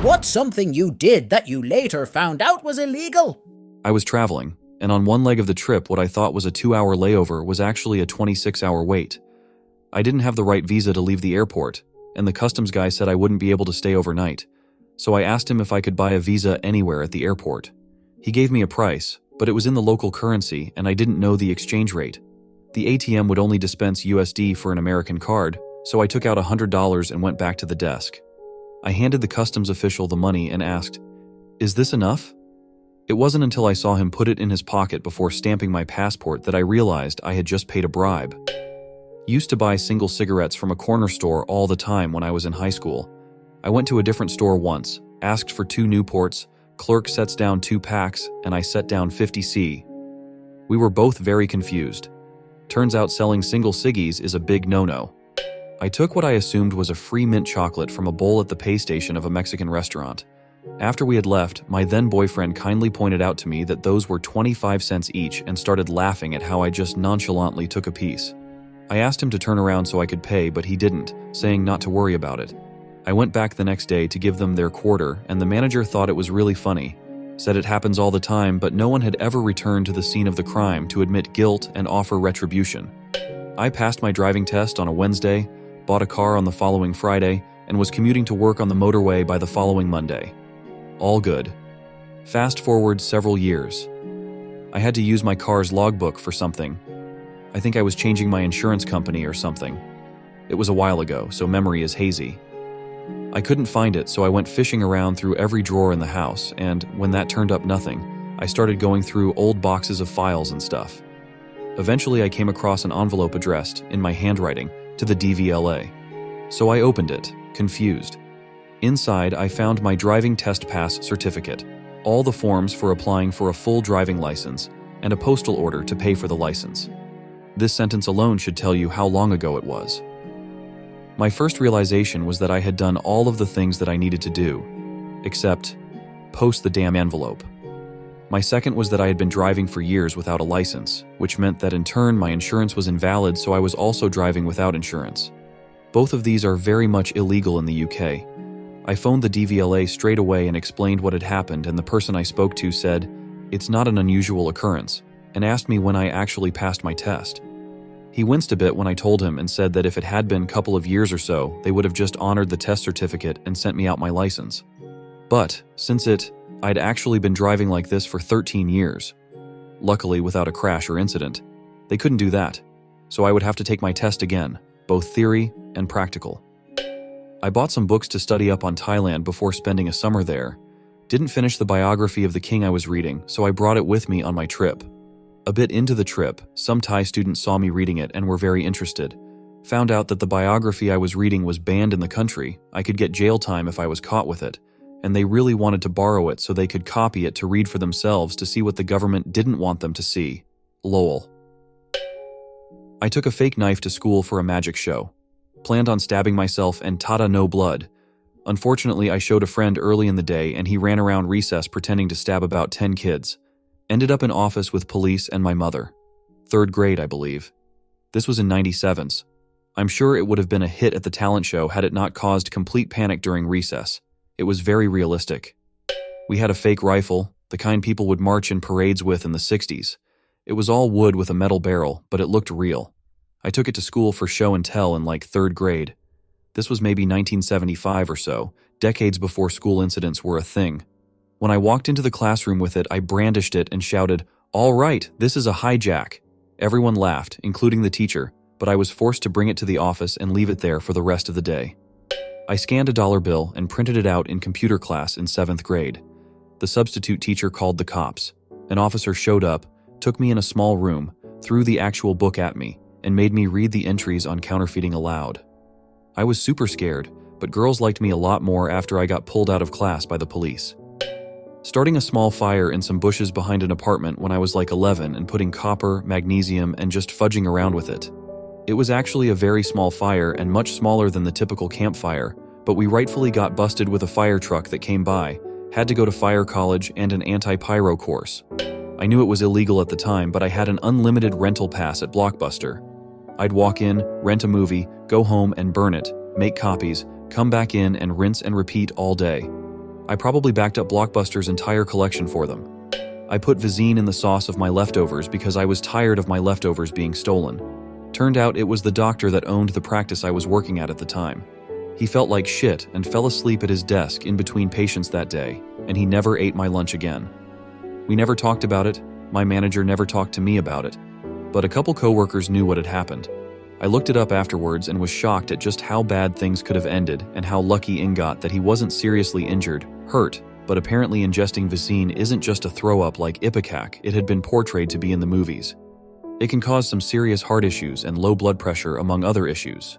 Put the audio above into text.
What's something you did that you later found out was illegal? I was traveling, and on one leg of the trip what I thought was a 2-hour layover was actually a 26-hour wait. I didn't have the right visa to leave the airport, and the customs guy said I wouldn't be able to stay overnight. So I asked him if I could buy a visa anywhere at the airport. He gave me a price, but it was in the local currency and I didn't know the exchange rate. The ATM would only dispense USD for an American card, so I took out $100 and went back to the desk. I handed the customs official the money and asked, "Is this enough?" It wasn't until I saw him put it in his pocket before stamping my passport that I realized I had just paid a bribe. Used to buy single cigarettes from a corner store all the time when I was in high school. I went to a different store once, asked for 2 Newports, clerk sets down 2 packs, and I set down 50C. We were both very confused. Turns out selling single ciggies is a big no-no. I took what I assumed was a free mint chocolate from a bowl at the pay station of a Mexican restaurant. After we had left, my then-boyfriend kindly pointed out to me that those were 25 cents each and started laughing at how I just nonchalantly took a piece. I asked him to turn around so I could pay, but he didn't, saying not to worry about it. I went back the next day to give them their quarter, and the manager thought it was really funny. Said it happens all the time, but no one had ever returned to the scene of the crime to admit guilt and offer retribution. I passed my driving test on a Wednesday, bought a car on the following Friday, and was commuting to work on the motorway by the following Monday. All good. Fast forward several years. I had to use my car's logbook for something. I think I was changing my insurance company or something. It was a while ago, so memory is hazy. I couldn't find it, so I went fishing around through every drawer in the house, and when that turned up nothing, I started going through old boxes of files and stuff. Eventually I came across an envelope addressed, in my handwriting, to the DVLA. So I opened it, confused. Inside, I found my driving test pass certificate, all the forms for applying for a full driving license, and a postal order to pay for the license. This sentence alone should tell you how long ago it was. My first realization was that I had done all of the things that I needed to do, except post the damn envelope. My second was that I had been driving for years without a license, which meant that in turn my insurance was invalid, so I was also driving without insurance. Both of these are very much illegal in the UK. I phoned the DVLA straight away and explained what had happened, and the person I spoke to said, "It's not an unusual occurrence," and asked me when I actually passed my test. He winced a bit when I told him and said that if it had been a couple of years or so, they would have just honored the test certificate and sent me out my license. But, since I'd actually been driving like this for 13 years, luckily without a crash or incident, they couldn't do that, so I would have to take my test again, both theory and practical. I bought some books to study up on Thailand before spending a summer there. Didn't finish the biography of the king I was reading, so I brought it with me on my trip. A bit into the trip, some Thai students saw me reading it and were very interested. Found out that the biography I was reading was banned in the country, I could get jail time if I was caught with it, and they really wanted to borrow it so they could copy it to read for themselves to see what the government didn't want them to see. Lol. I took a fake knife to school for a magic show. Planned on stabbing myself and tada, no blood. Unfortunately, I showed a friend early in the day and he ran around recess pretending to stab about 10 kids. Ended up in office with police and my mother. 3rd grade, I believe. This was in 97s. I'm sure it would have been a hit at the talent show had it not caused complete panic during recess. It was very realistic. We had a fake rifle, the kind people would march in parades with in the 60s. It was all wood with a metal barrel, but it looked real. I took it to school for show and tell in like 3rd grade. This was maybe 1975 or so, decades before school incidents were a thing. When I walked into the classroom with it, I brandished it and shouted, "All right, this is a hijack." Everyone laughed, including the teacher, but I was forced to bring it to the office and leave it there for the rest of the day. I scanned a dollar bill and printed it out in computer class in 7th grade. The substitute teacher called the cops. An officer showed up, took me in a small room, threw the actual book at me, and made me read the entries on counterfeiting aloud. I was super scared, but girls liked me a lot more after I got pulled out of class by the police. Starting a small fire in some bushes behind an apartment when I was like 11 and putting copper, magnesium, and just fudging around with it. It was actually a very small fire and much smaller than the typical campfire, but we rightfully got busted with a fire truck that came by, had to go to fire college and an anti-pyro course. I knew it was illegal at the time, but I had an unlimited rental pass at Blockbuster. I'd walk in, rent a movie, go home and burn it, make copies, come back in and rinse and repeat all day. I probably backed up Blockbuster's entire collection for them. I put Vizine in the sauce of my leftovers because I was tired of my leftovers being stolen. Turned out it was the doctor that owned the practice I was working at the time. He felt like shit and fell asleep at his desk in between patients that day, and he never ate my lunch again. We never talked about it, my manager never talked to me about it, but a couple coworkers knew what had happened. I looked it up afterwards and was shocked at just how bad things could have ended and how lucky Ing got that he wasn't seriously injured, hurt, but apparently ingesting Vizine isn't just a throw-up like Ipecac it had been portrayed to be in the movies. It can cause some serious heart issues and low blood pressure among other issues.